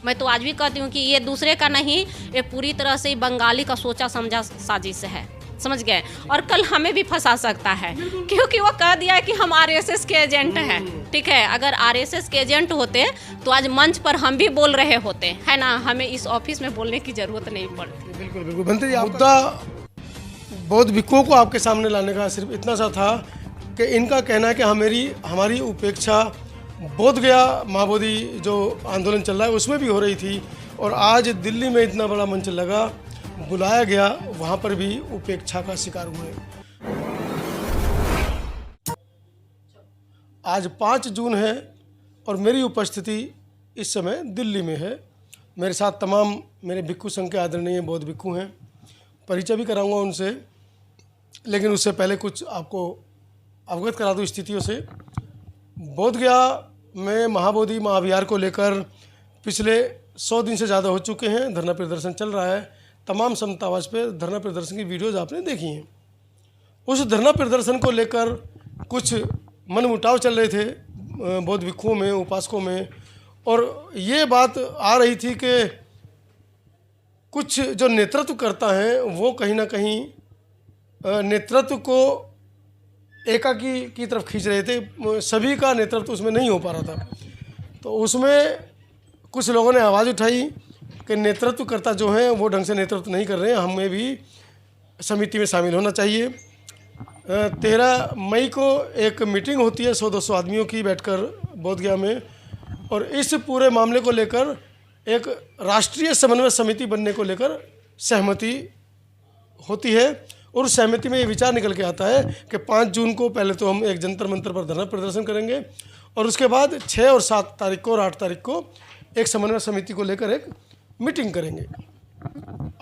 मैं तो आज भी कहती हूँ कि ये दूसरे का नहीं, ये पूरी तरह से बंगाली का सोचा समझा साजिश है, समझ गए। और कल हमें भी फंसा सकता है, क्योंकि वो कह दिया है कि हम आरएसएस के एजेंट हैं। ठीक है, अगर आरएसएस के एजेंट होते तो आज मंच पर हम भी बोल रहे होते, है ना, हमें इस ऑफिस में बोलने की जरूरत नहीं पड़ती। बिल्कुल बिल्कुल। भंते जी, मुद्दा बौद्ध भिक्षुओं को आपके सामने लाने का सिर्फ इतना सा था कि इनका कहना है कि हमारी उपेक्षा बोध गया महाबोधि जो आंदोलन चल रहा है उसमें भी हो रही थी, और आज दिल्ली में इतना बड़ा मंच लगा, बुलाया गया, वहाँ पर भी उपेक्षा का शिकार हुए। आज 5 जून है और मेरी उपस्थिति इस समय दिल्ली में है। मेरे साथ तमाम मेरे भिक्षु संघ के आदरणीय बौद्ध भिक्षु हैं, परिचय भी कराऊंगा उनसे, लेकिन उससे पहले कुछ आपको अवगत करा दूँ स्थितियों से। बोध गया में महाबोधि महाअभियान को लेकर पिछले 100 दिन से ज़्यादा हो चुके हैं, धरना प्रदर्शन चल रहा है। तमाम समता आवाज़ पे धरना प्रदर्शन की वीडियोज़ आपने देखी हैं। उस धरना प्रदर्शन को लेकर कुछ मनमुटाव चल रहे थे बौद्ध भिक्षुओं में, उपासकों में, और ये बात आ रही थी कि कुछ जो नेतृत्व करता है वो कहीं ना कहीं नेतृत्व को एकाकी की तरफ खींच रहे थे, सभी का नेतृत्व उसमें नहीं हो पा रहा था। तो उसमें कुछ लोगों ने आवाज़ उठाई कि नेतृत्वकर्ता जो हैं वो ढंग से नेतृत्व नहीं कर रहे हैं, हमें भी समिति में शामिल होना चाहिए। 13 मई को एक मीटिंग होती है 100-200 आदमियों की बैठकर बोधगया में, और इस पूरे मामले को लेकर एक राष्ट्रीय समन्वय समिति बनने को लेकर सहमति होती है, और उस सहमति में ये विचार निकल के आता है कि 5 जून को पहले तो हम एक जंतर मंतर पर धरना प्रदर्शन करेंगे, और उसके बाद 6 और 7 तारीख को और 8 तारीख को एक समन्वय समिति को लेकर एक मीटिंग करेंगे।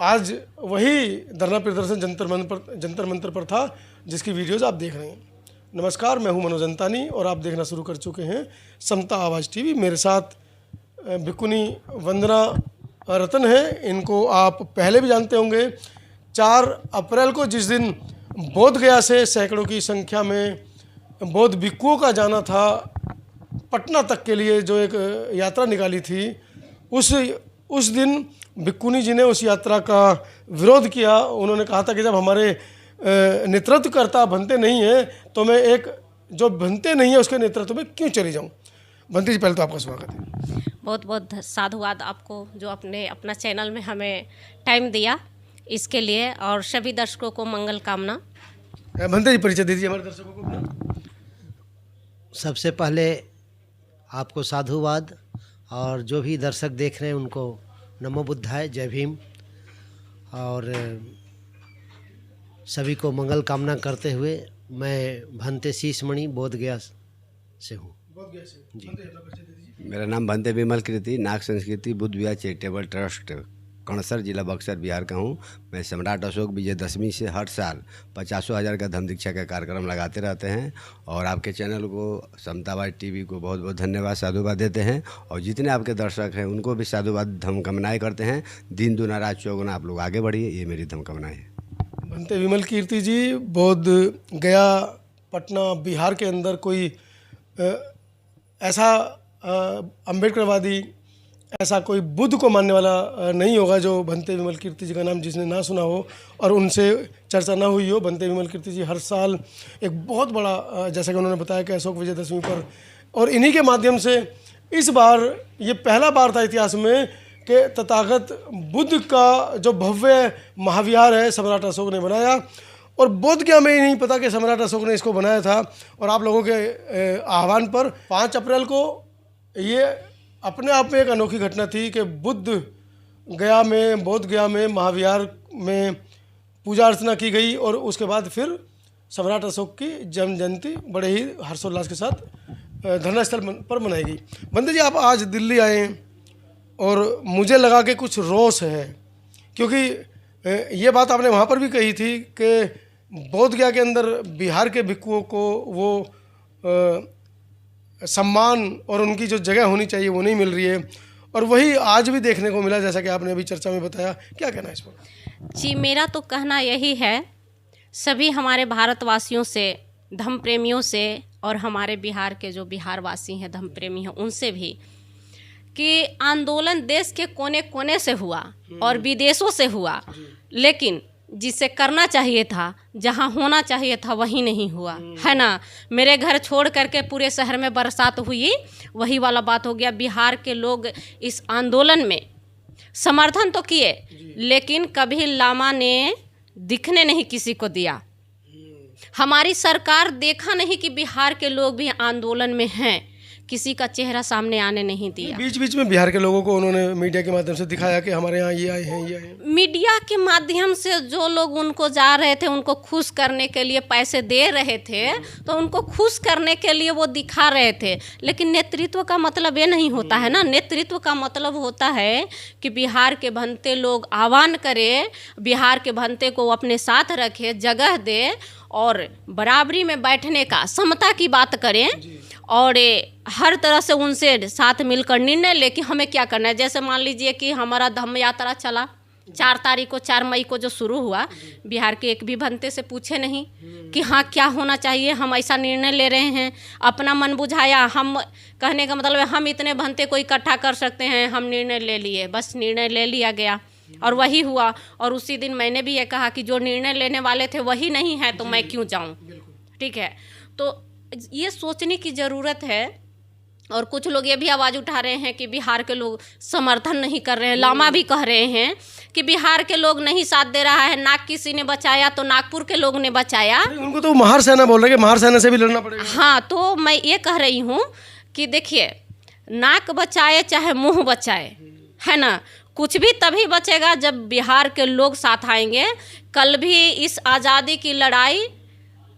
आज वही धरना प्रदर्शन जंतर मंतर पर था, जिसकी वीडियोज़ आप देख रहे हैं। नमस्कार, मैं हूं मनोज अंतानी और आप देखना शुरू कर चुके हैं समता आवाज़ टीवी। मेरे साथ भिक्षुनी वंदना रतन है, इनको आप पहले भी जानते होंगे। 4 अप्रैल को जिस दिन बोध गया से सैकड़ों की संख्या में बौद्ध भिक्षुओं का जाना था पटना तक के लिए, जो एक यात्रा निकाली थी, उस दिन भिक्षुनी जी ने उस यात्रा का विरोध किया। उन्होंने कहा था कि जब हमारे नेतृत्वकर्ता बनते नहीं हैं तो मैं एक जो बनते नहीं है उसके नेतृत्व में क्यों चली जाऊं। बंती जी, पहले तो आपका स्वागत है। बहुत बहुत साधुवाद आपको, जो आपने अपना चैनल में हमें टाइम दिया इसके लिए, और सभी दर्शकों को मंगल कामना। बंती जी, परिचय दीजिए हमारे दर्शकों को अपना। सबसे पहले आपको साधुवाद, और जो भी दर्शक देख रहे हैं उनको नमो बुद्धाय, जय भीम, और सभी को मंगल कामना करते हुए मैं भंते शीशमणि बोध गया से हूँ। जी, मेरा नाम भंते विमल कृति, नाग संस्कृति बुद्ध विहार चैरिटेबल ट्रस्ट कणसर, जिला बक्सर, बिहार का हूँ। मैं सम्राट अशोक विजयदशमी से हर साल 50,000 का धम्म दीक्षा का कार्यक्रम लगाते रहते हैं, और आपके चैनल को समतावाद टीवी को बहुत बहुत धन्यवाद, साधुवाद देते हैं, और जितने आपके दर्शक हैं उनको भी साधुवाद धम्म कामनाएँ करते हैं। दिन दुना रात चौगुना आप लोग आगे बढ़िए, ये मेरी धम्म कामनाएँ हैं। भंते विमल कीर्ति जी, बोध गया पटना बिहार के अंदर कोई ऐसा अम्बेडकरवादी, ऐसा कोई बुद्ध को मानने वाला नहीं होगा जो भंते विमल कीर्ति जी का नाम जिसने ना सुना हो और उनसे चर्चा ना हुई हो। भंते विमल कीर्ति जी हर साल एक बहुत बड़ा, जैसा कि उन्होंने बताया कि अशोक विजयदशमी पर, और इन्हीं के माध्यम से इस बार ये पहला बार था इतिहास में कि तथागत बुद्ध का जो भव्य महाविहार है सम्राट अशोक ने बनाया, और बोध गया में ही नहीं पता कि सम्राट अशोक ने इसको बनाया था। और आप लोगों के आह्वान पर 5 अप्रैल को ये अपने आप में एक अनोखी घटना थी कि बुद्ध गया में, बोध गया में महाविहार में पूजा अर्चना की गई, और उसके बाद फिर सम्राट अशोक की जन्म जयंती बड़े ही हर्षोल्लास के साथ धरना स्थल पर मनाई गई। बंदे जी, आप आज दिल्ली आए और मुझे लगा कि कुछ रोष है, क्योंकि ये बात आपने वहाँ पर भी कही थी कि बोध गया के अंदर बिहार के भिक्षुओं को वो सम्मान और उनकी जो जगह होनी चाहिए वो नहीं मिल रही है, और वही आज भी देखने को मिला, जैसा कि आपने अभी चर्चा में बताया। क्या कहना है इस पर? जी, मेरा तो कहना यही है, सभी हमारे भारतवासियों से, धम्म प्रेमियों से, और हमारे बिहार के जो बिहारवासी हैं धम्म प्रेमी हैं, उनसे भी, कि आंदोलन देश के कोने कोने से हुआ और विदेशों से हुआ, लेकिन जिसे करना चाहिए था, जहाँ होना चाहिए था, वही नहीं हुआ, है ना। मेरे घर छोड़ करके पूरे शहर में बरसात हुई, वही वाला बात हो गया। बिहार के लोग इस आंदोलन में समर्थन तो किए, लेकिन कभी लामा ने दिखने नहीं किसी को दिया। हमारी सरकार देखा नहीं कि बिहार के लोग भी आंदोलन में हैं, किसी का चेहरा सामने आने नहीं दिया। बीच बीच में बिहार के लोगों को उन्होंने मीडिया के माध्यम से दिखाया कि हमारे यहाँ ये आए हैं, ये आए हैं। मीडिया के माध्यम से जो लोग उनको जा रहे थे, उनको खुश करने के लिए पैसे दे रहे थे, तो उनको खुश करने के लिए वो दिखा रहे थे। लेकिन नेतृत्व का मतलब ये नहीं होता है ना। नेतृत्व का मतलब होता है कि बिहार के भंते लोग आह्वान करें, बिहार के भंते को अपने साथ रखे, जगह दे और बराबरी में बैठने का, समता की बात करें और हर तरह से उनसे साथ मिलकर निर्णय ले कि हमें क्या करना है। जैसे मान लीजिए कि हमारा धम्म यात्रा चला 4 मई को जो शुरू हुआ, बिहार के एक भी भंते से पूछे नहीं कि हाँ क्या होना चाहिए, हम ऐसा निर्णय ले रहे हैं, अपना मन बुझाया। हम कहने का मतलब है हम इतने भंते को इकट्ठा कर सकते हैं, हम निर्णय ले लिए, बस निर्णय ले लिया गया और वही हुआ। और उसी दिन मैंने भी ये कहा कि जो निर्णय लेने वाले थे वही नहीं है तो मैं क्यों जाऊं। ठीक है, तो ये सोचने की ज़रूरत है। और कुछ लोग ये भी आवाज़ उठा रहे हैं कि बिहार के लोग समर्थन नहीं कर रहे हैं। लामा भी कह रहे हैं कि बिहार के लोग नहीं साथ दे रहा है, नाग किसी ने बचाया तो नागपुर के लोग ने बचाया। उनको तो महार सेना बोल रहे हैं कि महार सेना से भी लड़ना पड़ेगा। हाँ, तो मैं ये कह रही हूँ कि देखिए, नाक बचाए चाहे मुँह बचाए, है ना, कुछ भी तभी बचेगा जब बिहार के लोग साथ आएंगे। कल भी इस आज़ादी की लड़ाई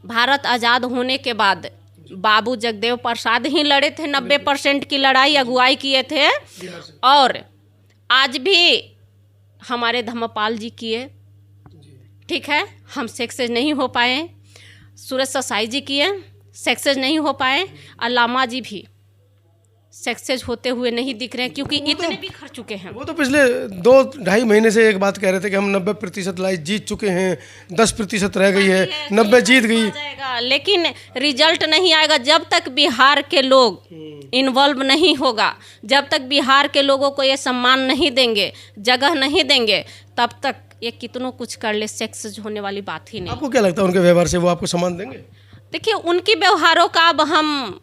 भारत आज़ाद होने के बाद बाबू जगदेव प्रसाद ही लड़े थे, 90% की लड़ाई अगुवाई किए थे। और आज भी हमारे धम्मपाल जी किए, ठीक है, हम सक्सेस नहीं हो पाए। सूरज ससाई जी किए, सक्सेस नहीं हो पाए। और लामा जी भी सक्सेस होते हुए नहीं दिख रहे हैं, क्योंकि इतने भी खर्च चुके हैं। वो तो पिछले 2-2.5 महीने से एक बात कह रहे थे कि हम 90% लड़ाई जीत चुके हैं, 10% रह गई है, 90 जीत गई जाएगा, लेकिन रिजल्ट नहीं आएगा जब तक बिहार के लोग इन्वॉल्व नहीं होगा, जब तक बिहार के लोगों को ये सम्मान नहीं देंगे, जगह नहीं देंगे, तब तक ये कितनों कुछ कर ले, सक्सेस होने वाली बात ही नहीं। आपको क्या लगता है उनके व्यवहार से वो आपको सम्मान देंगे? देखिए, उनकी व्यवहारों का अब हम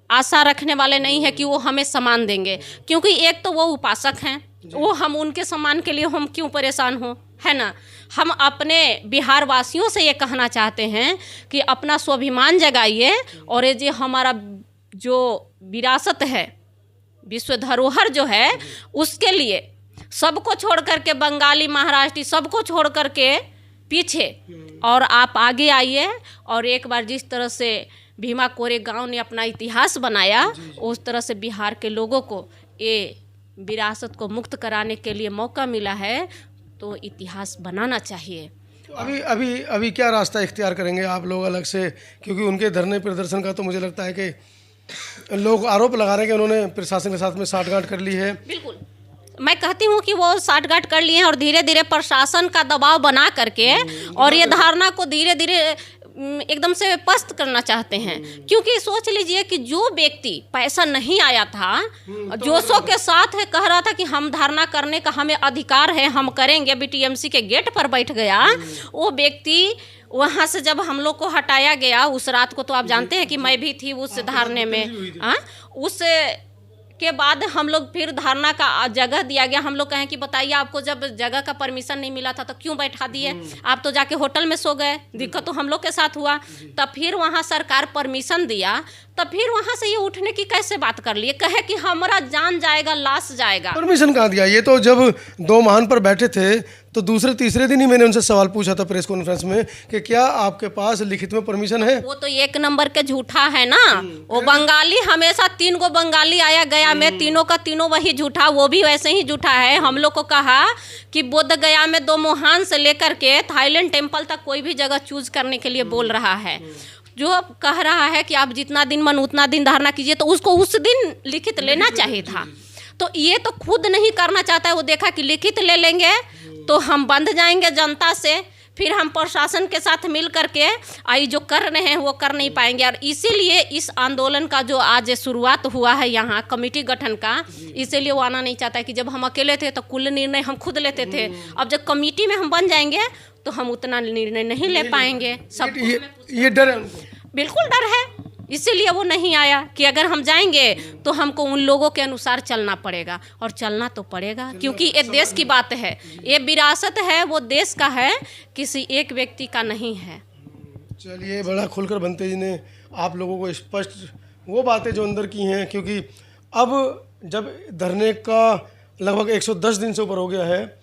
आशा रखने वाले नहीं है कि वो हमें सम्मान देंगे, क्योंकि एक तो वो उपासक हैं, वो हम उनके सम्मान के लिए हम क्यों परेशान हो, है ना। हम अपने बिहार वासियों से ये कहना चाहते हैं कि अपना स्वाभिमान जगाइए और ये जो हमारा जो विरासत है, विश्व धरोहर जो है, उसके लिए सबको छोड़ करके, बंगाली, महाराष्ट्री, सबको छोड़ करके पीछे और आप आगे आइए। और एक बार जिस तरह से भीमा कोरेगांव ने अपना इतिहास बनाया, उस तरह से बिहार के लोगों को ये विरासत को मुक्त कराने के लिए मौका मिला है, तो इतिहास बनाना चाहिए। अभी क्या रास्ता इख्तियार करेंगे आप लोग अलग से? क्योंकि उनके धरने प्रदर्शन का तो मुझे लगता है कि लोग आरोप लगा रहे हैं कि उन्होंने प्रशासन के साथ में साठगांठ कर ली है। बिल्कुल, मैं कहती हूँ कि वो साठगांठ कर लिए हैं और धीरे धीरे प्रशासन का दबाव बना करके और ये धारणा को धीरे धीरे एकदम से पस्त करना चाहते हैं। क्योंकि सोच लीजिए कि जो व्यक्ति पैसा नहीं आया था, जोशों के साथ है, कह रहा था कि हम धारणा करने का हमें अधिकार है, हम करेंगे, बीटीएमसी के गेट पर बैठ गया, वो व्यक्ति वहाँ से जब हम लोग को हटाया गया उस रात को, तो आप जानते हैं कि मैं भी थी उस धारणे में। उस के बाद हम लोग फिर धारणा का जगह दिया गया। हम लोग कहें कि बताइए, आपको जब जगह का परमिशन नहीं मिला था तो क्यों बैठा दिए? आप तो जाके होटल में सो गए। दिक्कत तो हम लोग के साथ हुआ। तब फिर वहाँ सरकार परमिशन दिया, तब फिर वहाँ से ये उठने की कैसे बात कर लिए, कहे कि हमारा जान जाएगा, लाश जाएगा। परमिशन कहाँ दिया? ये तो जब 2 महान पर बैठे थे तो दूसरे तीसरे दिन ही मैंने उनसे सवाल पूछा था प्रेस कॉन्फ्रेंस में कि क्या आपके पास लिखित में परमिशन है? वो तो 1 नंबर के झूठा है ना। वो बंगाली, हमेशा 3 गो बंगाली आया गया में, तीनों का तीनों वही झूठा, वो भी वैसे ही झूठा है। हम लोग को कहा कि बोध गया में 2 मोहान से लेकर के थाईलैंड टेम्पल तक कोई भी जगह चूज करने के लिए बोल रहा है। जो अब कह रहा है कि आप जितना दिन मन उतना दिन धारणा कीजिए, तो उसको उस दिन लिखित लेना चाहिए था। तो ये तो खुद नहीं करना चाहता है। वो देखा कि लिखित ले लेंगे तो हम बंध जाएंगे जनता से, फिर हम प्रशासन के साथ मिल करके आई जो कर रहे हैं वो कर नहीं पाएंगे। और इसीलिए इस आंदोलन का जो आज शुरुआत हुआ है यहाँ कमेटी गठन का, इसीलिए वो आना नहीं चाहता है कि जब हम अकेले थे तो कुल निर्णय हम खुद लेते थे, अब जब कमेटी में हम बन जाएंगे तो हम उतना निर्णय नहीं ले पाएंगे। सब ये डर है उनको। बिल्कुल डर है, इसीलिए वो नहीं आया कि अगर हम जाएंगे तो हमको उन लोगों के अनुसार चलना पड़ेगा, और चलना तो पड़ेगा क्योंकि ये देश की बात है, ये विरासत है, वो देश का है, किसी एक व्यक्ति का नहीं है। चलिए, बड़ा खुलकर बनते जी ने आप लोगों को स्पष्ट वो बातें जो अंदर की हैं, क्योंकि अब जब धरने का लगभग 110 दिन से ऊपर हो गया है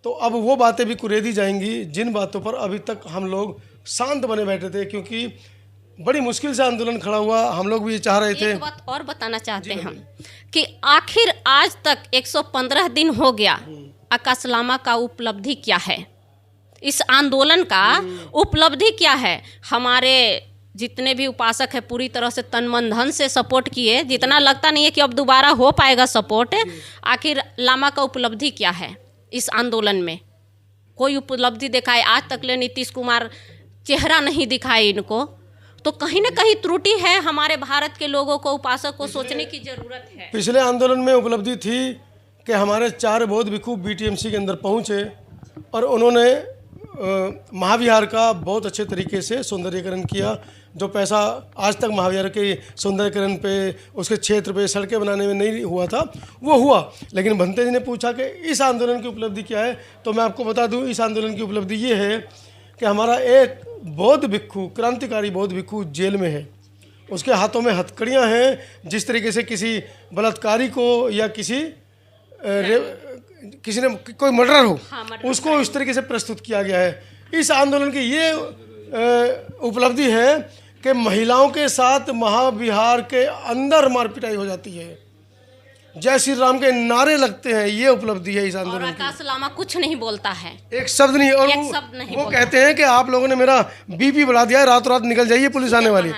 तो अब वो बातें भी कुरेदी जाएंगी जिन बातों पर अभी तक हम लोग शांत बने बैठे थे, क्योंकि बड़ी मुश्किल से आंदोलन खड़ा हुआ। हम लोग भी चाह रहे थे। एक बात और बताना चाहते हैं हम कि आखिर आज तक 115 दिन हो गया, आकाश लामा का उपलब्धि क्या है, इस आंदोलन का उपलब्धि क्या है। हमारे जितने भी उपासक है पूरी तरह से तन मन धन से सपोर्ट किए, जितना लगता नहीं है कि अब दोबारा हो पाएगा सपोर्ट। आखिर लामा का उपलब्धि क्या है इस आंदोलन में? कोई उपलब्धि दिखाए आज तक ले नीतीश कुमार चेहरा नहीं दिखाए इनको, तो कहीं ना कहीं त्रुटि है। हमारे भारत के लोगों को, उपासक को सोचने की जरूरत है। पिछले आंदोलन में उपलब्धि थी कि हमारे 4 बौद्ध भिक्षु बीटीएमसी के अंदर पहुंचे और उन्होंने महाविहार का बहुत अच्छे तरीके से सौंदर्यीकरण किया। जो पैसा आज तक महाविहार के सौंदर्यीकरण पे, उसके क्षेत्र पे सड़कें बनाने में नहीं हुआ था, वो हुआ। लेकिन भंते जी ने पूछा कि इस आंदोलन की उपलब्धि क्या है, तो मैं आपको बता दूं इस आंदोलन की उपलब्धि ये है कि हमारा एक बौद्ध भिक्षु, क्रांतिकारी बौद्ध भिक्षु जेल में है, उसके हाथों में हथकड़ियाँ हैं। जिस तरीके से किसी बलात्कारी को या किसी ने कोई मर्डर हो, उसको इस तरीके से प्रस्तुत किया गया है। इस आंदोलन की ये उपलब्धि है कि महिलाओं के साथ महाविहार के अंदर मारपिटाई हो जाती है, जय श्री राम के नारे लगते हैं। ये उपलब्धि है इस और आंदोलन की। आकाश लामा कुछ नहीं बोलता है, एक शब्द नहीं। और एक शब्द नहीं वो बोलता। कहते हैं कि आप लोगों ने मेरा बीपी बढ़ा दिया है, रातों रात निकल जाइए पुलिस आने वाली।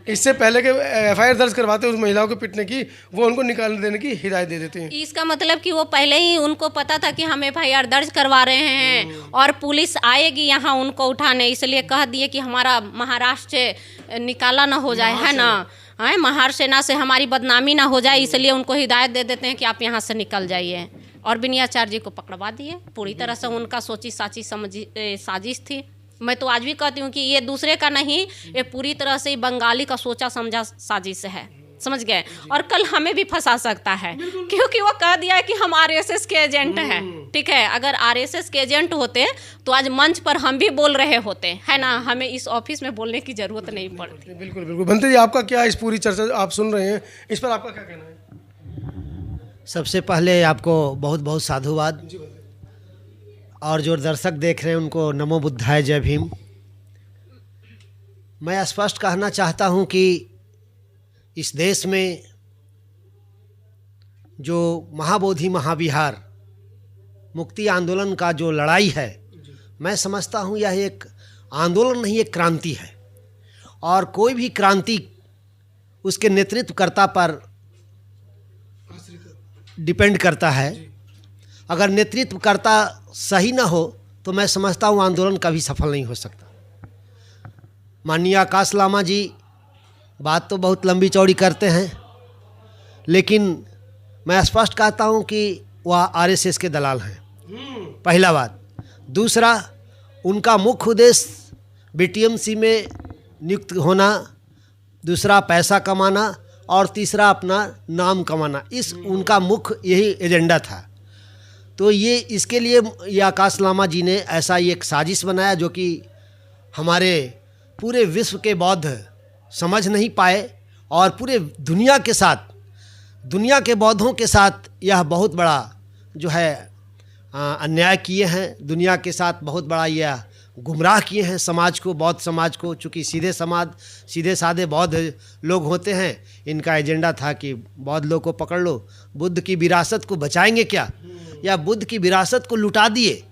इससे पहले के एफआईआर दर्ज करवाते उस महिलाओं को पिटने की, वो उनको निकाल देने की हिदायत दे देते हैं। इसका मतलब कि वो पहले ही उनको पता था कि हम एफआईआर दर्ज करवा रहे हैं और पुलिस आएगी यहाँ उनको उठाने, इसलिए कह दिए कि हमारा महाराष्ट्र से निकाला ना हो जाए, है ना, है महार सेना से हमारी बदनामी ना हो जाए, इसलिए उनको हिदायत दे देते हैं कि आप यहाँ से निकल जाइए। और बिनियाचार्य जी को पकड़वा दिए। पूरी तरह से उनका सोची साची साजिश थी। मैं तो आज भी कहती हूँ कि ये दूसरे का नहीं, ये पूरी तरह से बंगाली का सोचा समझा साजिश है, समझ गए। और कल हमें भी फंसा सकता है, क्योंकि वो कह दिया है कि हम आरएसएस के एजेंट हैं। ठीक है, अगर आरएसएस के एजेंट होते तो आज मंच पर हम भी बोल रहे होते, है ना, हमें इस ऑफिस में बोलने की जरूरत नहीं पड़ती। बिल्कुल बिल्कुल। भंते जी, आपका क्या इस पूरी चर्चा आप सुन रहे हैं, इस पर आपका क्या कहना है? सबसे पहले आपको बहुत बहुत साधुवाद, और जो दर्शक देख रहे हैं उनको नमो बुद्धाय, जय भीम। मैं स्पष्ट कहना चाहता हूं कि इस देश में जो महाबोधि महाविहार मुक्ति आंदोलन का जो लड़ाई है, मैं समझता हूं यह एक आंदोलन नहीं, एक क्रांति है। और कोई भी क्रांति उसके नेतृत्वकर्ता पर डिपेंड करता है। अगर नेतृत्वकर्ता सही ना हो तो मैं समझता हूँ आंदोलन कभी सफल नहीं हो सकता। माननीय आकाश लामा जी बात तो बहुत लंबी चौड़ी करते हैं, लेकिन मैं स्पष्ट कहता हूँ कि वह आरएसएस के दलाल हैं, पहला बात। दूसरा, उनका मुख्य उद्देश्य बीटीएमसी में नियुक्त होना, दूसरा पैसा कमाना, और तीसरा अपना नाम कमाना, इस उनका मुख्य यही एजेंडा था। तो ये इसके लिए ये आकाश लामा जी ने ऐसा ही एक साजिश बनाया जो कि हमारे पूरे विश्व के बौद्ध समझ नहीं पाए, और पूरे दुनिया के साथ, दुनिया के बौद्धों के साथ यह बहुत बड़ा जो है अन्याय किए हैं। दुनिया के साथ बहुत बड़ा यह गुमराह किए हैं समाज को, बौद्ध समाज को। चूँकि सीधे साधे बौद्ध लोग होते हैं, इनका एजेंडा था कि बौद्ध लोग को पकड़ लो, बुद्ध की विरासत को बचाएंगे क्या, या बुद्ध की विरासत को लुटा दिए।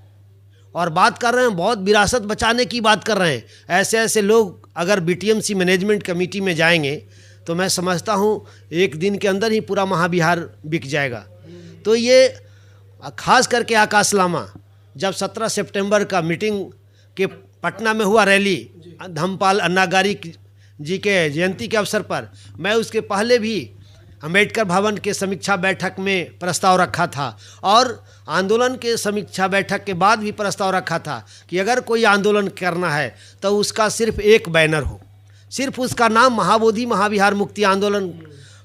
और बात कर रहे हैं बौद्ध विरासत बचाने की बात कर रहे हैं। ऐसे ऐसे लोग अगर बीटीएमसी मैनेजमेंट कमेटी में जाएंगे तो मैं समझता हूँ एक दिन के अंदर ही पूरा महाविहार बिक जाएगा। तो ये खास करके आकाश लामा जब 17 सितंबर का मीटिंग के पटना में हुआ रैली धम्मपाल अन्नागारी जी के जयंती के अवसर पर, मैं उसके पहले भी अम्बेडकर भवन के समीक्षा बैठक में प्रस्ताव रखा था और आंदोलन के समीक्षा बैठक के बाद भी प्रस्ताव रखा था कि अगर कोई आंदोलन करना है तो उसका सिर्फ एक बैनर हो, सिर्फ उसका नाम महाबोधि महाविहार मुक्ति आंदोलन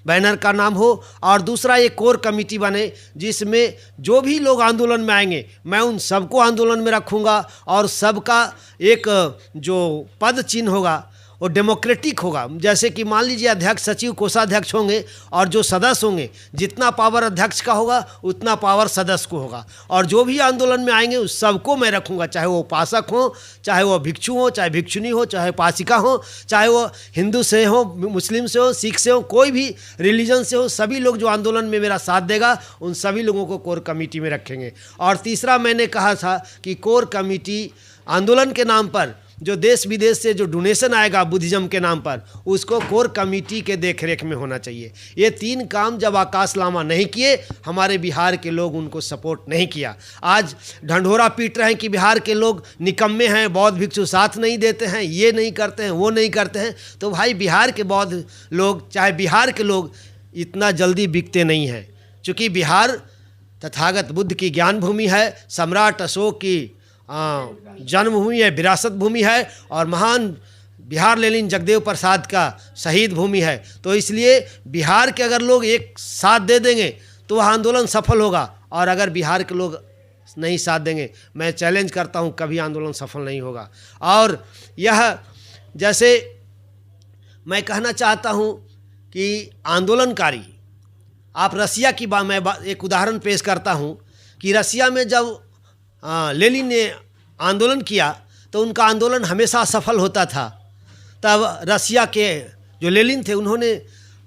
बैनर का नाम हो, और दूसरा एक कोर कमेटी बने जिसमें जो भी लोग आंदोलन में आएंगे मैं उन सबको आंदोलन में रखूँगा और सबका एक जो पद चिन्ह होगा वो डेमोक्रेटिक होगा। जैसे कि मान लीजिए अध्यक्ष सचिव कोषाध्यक्ष होंगे और जो सदस्य होंगे, जितना पावर अध्यक्ष का होगा उतना पावर सदस्य को होगा, और जो भी आंदोलन में आएंगे उस सबको मैं रखूँगा, चाहे वो उपासक हो, चाहे वो भिक्षु हो, चाहे भिक्षुनी हो, चाहे उपासिका हो, चाहे वो हिंदू से हो, मुस्लिम से हो, सिख से हो, कोई भी रिलीजन से हो, सभी लोग जो आंदोलन में मेरा साथ देगा उन सभी लोगों को कोर कमेटी में रखेंगे। और तीसरा मैंने कहा था कि कोर कमेटी आंदोलन के नाम पर जो देश विदेश से जो डोनेशन आएगा बुद्धिज़्म के नाम पर, उसको कोर कमेटी के देखरेख में होना चाहिए। ये 3 काम जब आकाश लामा नहीं किए, हमारे बिहार के लोग उनको सपोर्ट नहीं किया। आज ढंढोरा पीट रहे हैं कि बिहार के लोग निकम्मे हैं, बौद्ध भिक्षु साथ नहीं देते हैं, ये नहीं करते हैं, वो नहीं करते हैं। तो भाई बिहार के बौद्ध लोग, चाहे बिहार के लोग इतना जल्दी बिकते नहीं हैं, चूँकि बिहार तथागत बुद्ध की ज्ञान भूमि है, सम्राट अशोक की जन्मभूमि है, विरासत भूमि है, और महान बिहार लेनिन जगदेव प्रसाद का शहीद भूमि है। तो इसलिए बिहार के अगर लोग एक साथ दे देंगे तो वह आंदोलन सफल होगा, और अगर बिहार के लोग नहीं साथ देंगे, मैं चैलेंज करता हूँ, कभी आंदोलन सफल नहीं होगा। और यह जैसे मैं कहना चाहता हूँ कि आंदोलनकारी, आप रसिया की बात, मैं एक उदाहरण पेश करता हूँ कि रसिया में जब लेनिन ने आंदोलन किया तो उनका आंदोलन हमेशा सफल होता था। तब रसिया के जो लेनिन थे उन्होंने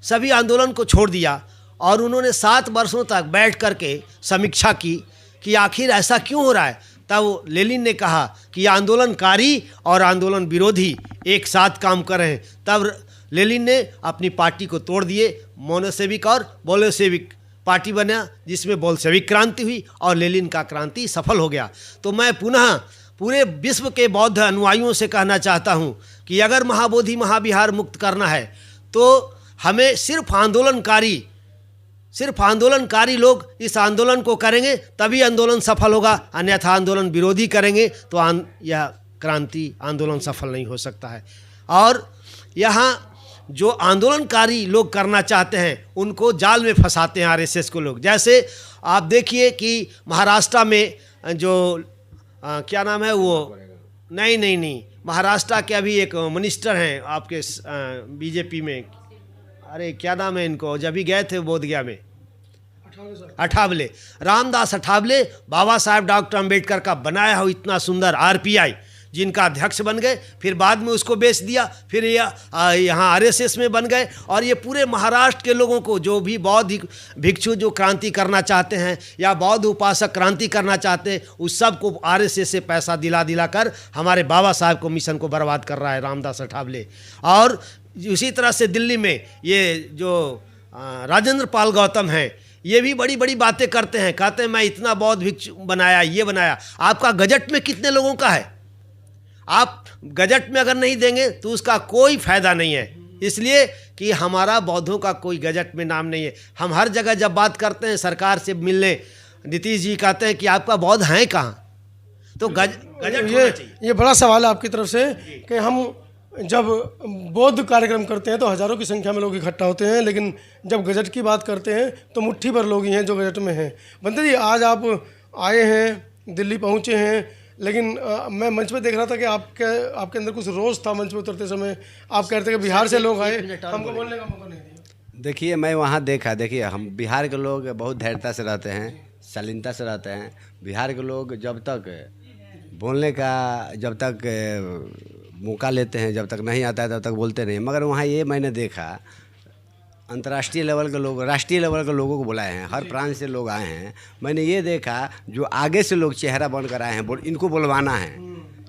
सभी आंदोलन को छोड़ दिया और उन्होंने 7 वर्षों तक बैठ कर के समीक्षा की कि आखिर ऐसा क्यों हो रहा है। तब लेनिन ने कहा कि आंदोलनकारी और आंदोलन विरोधी एक साथ काम कर रहे हैं। तब लेनिन ने अपनी पार्टी को तोड़ दिए, मोनोसेविक और बोल्शेविक पार्टी बना, जिसमें बोल्शेविक क्रांति हुई और लेनिन का क्रांति सफल हो गया। तो मैं पुनः पूरे विश्व के बौद्ध अनुयायियों से कहना चाहता हूँ कि अगर महाबोधि महाविहार मुक्त करना है तो हमें सिर्फ आंदोलनकारी लोग इस आंदोलन को करेंगे तभी आंदोलन सफल होगा, अन्यथा आंदोलन विरोधी करेंगे तो यह क्रांति आंदोलन सफल नहीं हो सकता है। और यहाँ जो आंदोलनकारी लोग करना चाहते हैं उनको जाल में फंसाते हैं आरएसएस को लोग। जैसे आप देखिए कि महाराष्ट्र में जो क्या नाम है वो, नहीं, महाराष्ट्र के अभी एक मिनिस्टर हैं आपके बीजेपी में, अरे क्या नाम है इनको, जब भी गए थे बोधगया में, अठावले, रामदास अठावले, बाबा साहेब डॉक्टर अंबेडकर का बनाया हो इतना सुंदर आरपीआई, जिनका अध्यक्ष बन गए, फिर बाद में उसको बेच दिया, फिर यहाँ आरएसएस में बन गए। और ये पूरे महाराष्ट्र के लोगों को, जो भी बौद्ध भिक्षु जो क्रांति करना चाहते हैं या बौद्ध उपासक क्रांति करना चाहते हैं, उस सब को आरएसएस से पैसा दिला कर हमारे बाबा साहब को मिशन को बर्बाद कर रहा है रामदास अठावले। और उसी तरह से दिल्ली में ये जो राजेंद्र पाल गौतम हैं, ये भी बड़ी बड़ी बातें करते हैं, कहते हैं मैं इतना बौद्ध भिक्षु बनाया, ये बनाया। आपका गजट में कितने लोगों का है? आप गजट में अगर नहीं देंगे तो उसका कोई फ़ायदा नहीं है, इसलिए कि हमारा बौद्धों का कोई गजट में नाम नहीं है। हम हर जगह जब बात करते हैं सरकार से मिलने, नीतीश जी कहते हैं कि आपका बौद्ध हैं कहाँ, तो गजट होना चाहिए। ये बड़ा सवाल है आपकी तरफ से कि हम जब बौद्ध कार्यक्रम करते हैं तो हज़ारों की संख्या में लोग इकट्ठा होते हैं, लेकिन जब गजट की बात करते हैं तो मुट्ठी भर लोग ही हैं जो गजट में हैं। बंदे जी, आज आप आए हैं, दिल्ली पहुँचे हैं, लेकिन मैं मंच पे देख रहा था कि आपके अंदर कुछ रोष था। मंच पे उतरते समय आप कह रहे थे कि बिहार से लोग आए, हमको बोलने का मौका नहीं दिया। देखिए, मैं वहाँ देखा, देखिए हम बिहार के लोग बहुत धैर्यता से रहते हैं, शालीनता से रहते हैं। बिहार के लोग जब तक बोलने का जब तक मौका लेते हैं, जब तक नहीं आता है तब तक बोलते नहीं। मगर वहाँ ये मैंने देखा, अंतर्राष्ट्रीय लेवल के लोग, राष्ट्रीय लेवल के लोगों को बुलाए हैं, हर प्रांत से लोग आए हैं। मैंने ये देखा जो आगे से लोग चेहरा बनकर आए हैं, इनको बुलवाना है,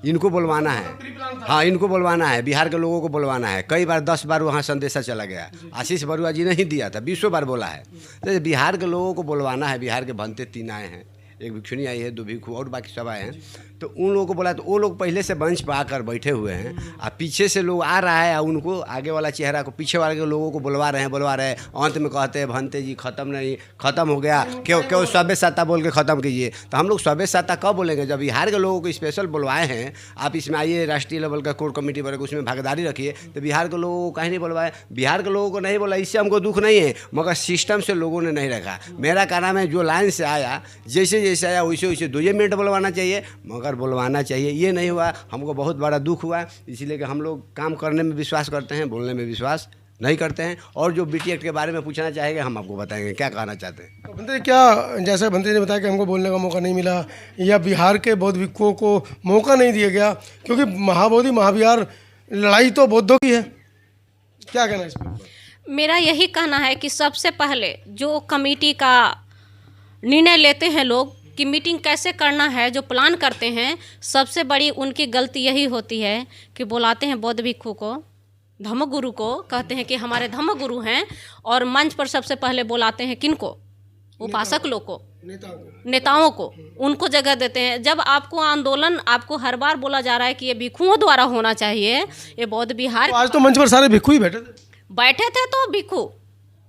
इनको बुलवाना है, हाँ इनको बुलवाना है, बिहार के लोगों को बुलवाना है। कई बार 10 बार वहाँ संदेशा चला गया, आशीष बरुआ जी नहीं दिया था, 20 बार बोला है। तो बिहार के लोगों को बुलवाना है। बिहार के बनते 3 आए हैं, एक भिक्षुनी आई है, 2 भिक्षु और बाकी सब आए हैं। तो उन लोगों को बोला तो वो लोग पहले से मंच पर आकर बैठे हुए हैं, और पीछे से लोग आ रहा है, उनको आगे वाला चेहरा को पीछे वाले के लोगों को बुलवा रहे हैं। अंत में कहते हैं भंते जी खत्म नहीं, खत्म हो गया, क्यों सभ्यता बोल के ख़त्म कीजिए। तो हम लोग सभ्यता कब बोलेंगे? जब बिहार के लोगों को स्पेशल बुलवाए हैं, आप इसमें आइए, राष्ट्रीय लेवल का कोर कमेटी बनेगा, उसमें भागीदारी रखिए। तो बिहार के लोगों को कहीं नहीं बुलवाए, बिहार के लोगों को नहीं बोला, इससे हमको दुख नहीं है, मगर सिस्टम से लोगों ने नहीं रखा। मेरा कहना है जो लाइन से आया, जैसे जैसे आया वैसे वैसे 2 मिनट बुलवाना चाहिए, मगर बुलवाना चाहिए। ये नहीं हुआ, हमको बहुत बड़ा दुख हुआ। इसीलिए कि हम लोग काम करने में विश्वास करते हैं, बोलने में विश्वास नहीं करते हैं। और जो BT एक्ट के बारे में पूछना चाहेंगे हम आपको बताएंगे, क्या कहना चाहते हैं। तो भंते क्या, जैसे भंते ने बताया कि हमको बोलने का मौका नहीं मिला, या बिहार के बौद्ध भिक्षुओं को मौका नहीं दिया गया, क्योंकि महाबोधि महाविहार लड़ाई तो बौद्धों की है, क्या कहना है इस पर? मेरा यही कहना है कि सबसे पहले जो कमेटी का निर्णय लेते हैं लोग कि मीटिंग कैसे करना है, जो प्लान करते हैं, सबसे बड़ी उनकी गलती यही होती है कि बुलाते हैं बौद्ध भिक्षु को, धम्मगुरु को, कहते हैं कि हमारे धम्मगुरु हैं, और मंच पर सबसे पहले बुलाते हैं किनको? उपासक लोग को, नेताओं को, उनको जगह देते हैं। जब आपको आंदोलन, आपको हर बार बोला जा रहा है कि ये भिक्षुओं द्वारा होना चाहिए, ये बौद्ध विहार। आज तो मंच पर सारे भिक्षु ही बैठे थे तो भिक्षु,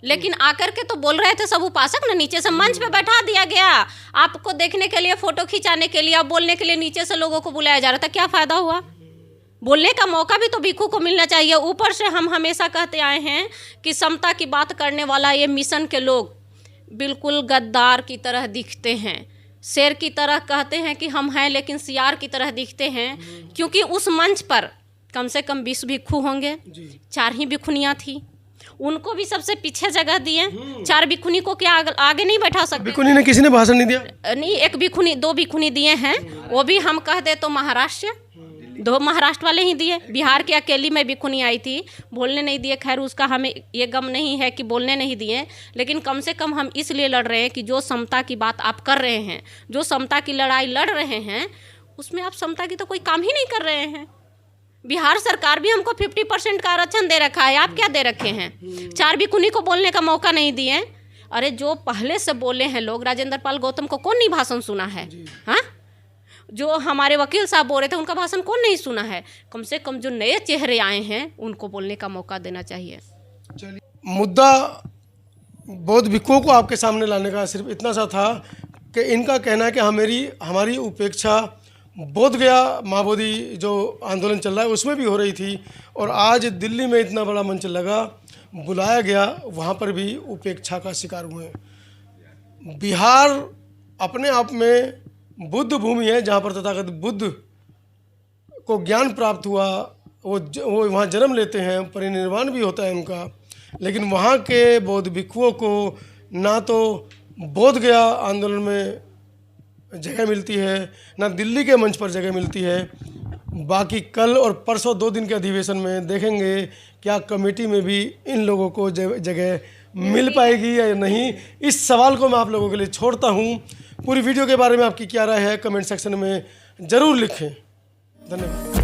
लेकिन आकर के तो बोल रहे थे सब उपासक ना, नीचे से मंच पे बैठा दिया गया आपको देखने के लिए, फोटो खिंचाने के लिए, अब बोलने के लिए नीचे से लोगों को बुलाया जा रहा था। क्या फ़ायदा हुआ? बोलने का मौका भी तो भिक्षु को मिलना चाहिए। ऊपर से हम हमेशा कहते आए हैं कि समता की बात करने वाला ये मिशन के लोग बिल्कुल गद्दार की तरह दिखते हैं, शेर की तरह कहते हैं कि हम हैं, लेकिन सियार की तरह दिखते हैं। क्योंकि उस मंच पर कम से कम 20 भिक्षु होंगे, 4 ही भिक्षुनियाँ थी, उनको भी सबसे पीछे जगह दिए। 4 भिक्षुनी को क्या आगे नहीं बैठा सकते? भिक्षुनी ने किसी ने भाषण नहीं दिया? नहीं, 1 भिक्षुनी, 2 भिक्षुनी दिए हैं, वो भी हम कह दे तो महाराष्ट्र, 2 महाराष्ट्र वाले ही दिए। बिहार की अकेली में भिक्षुनी आई थी, बोलने नहीं दिए। खैर उसका हमें ये गम नहीं है कि बोलने नहीं दिए, लेकिन कम से कम हम इसलिए लड़ रहे हैं कि जो समता की बात आप कर रहे हैं, जो समता की लड़ाई लड़ रहे हैं, उसमें आप समता की तो कोई काम ही नहीं कर रहे हैं। बिहार सरकार भी हमको 50% का आरक्षण दे रखा है, आप क्या दे रखे हैं? 4 भिक्षुनी को बोलने का मौका नहीं दिए। अरे जो पहले से बोले हैं लोग, राजेंद्र पाल गौतम को कौन नहीं भाषण सुना है? हाँ, जो हमारे वकील साहब बोल रहे थे उनका भाषण कौन नहीं सुना है? कम से कम जो नए चेहरे आए हैं उनको बोलने का मौका देना चाहिए। मुद्दा बौद्ध भिक्षुओं को आपके सामने लाने का सिर्फ इतना सा था कि इनका कहना है कि हमारी उपेक्षा बोध गया महाबोधि जो आंदोलन चल रहा है उसमें भी हो रही थी, और आज दिल्ली में इतना बड़ा मंच लगा, बुलाया गया, वहाँ पर भी उपेक्षा का शिकार हुए। बिहार अपने आप में बुद्ध भूमि है, जहाँ पर तथागत बुद्ध को ज्ञान प्राप्त हुआ, वो वहाँ जन्म लेते हैं, परिनिर्वाण भी होता है उनका, लेकिन वहाँ के बौद्ध भिक्षुओं को ना तो बोध गया आंदोलन में जगह मिलती है, ना दिल्ली के मंच पर जगह मिलती है। बाकी कल और परसों 2 दिन के अधिवेशन में देखेंगे क्या कमेटी में भी इन लोगों को जगह मिल पाएगी या नहीं। इस सवाल को मैं आप लोगों के लिए छोड़ता हूँ। पूरी वीडियो के बारे में आपकी क्या राय है कमेंट सेक्शन में ज़रूर लिखें। धन्यवाद।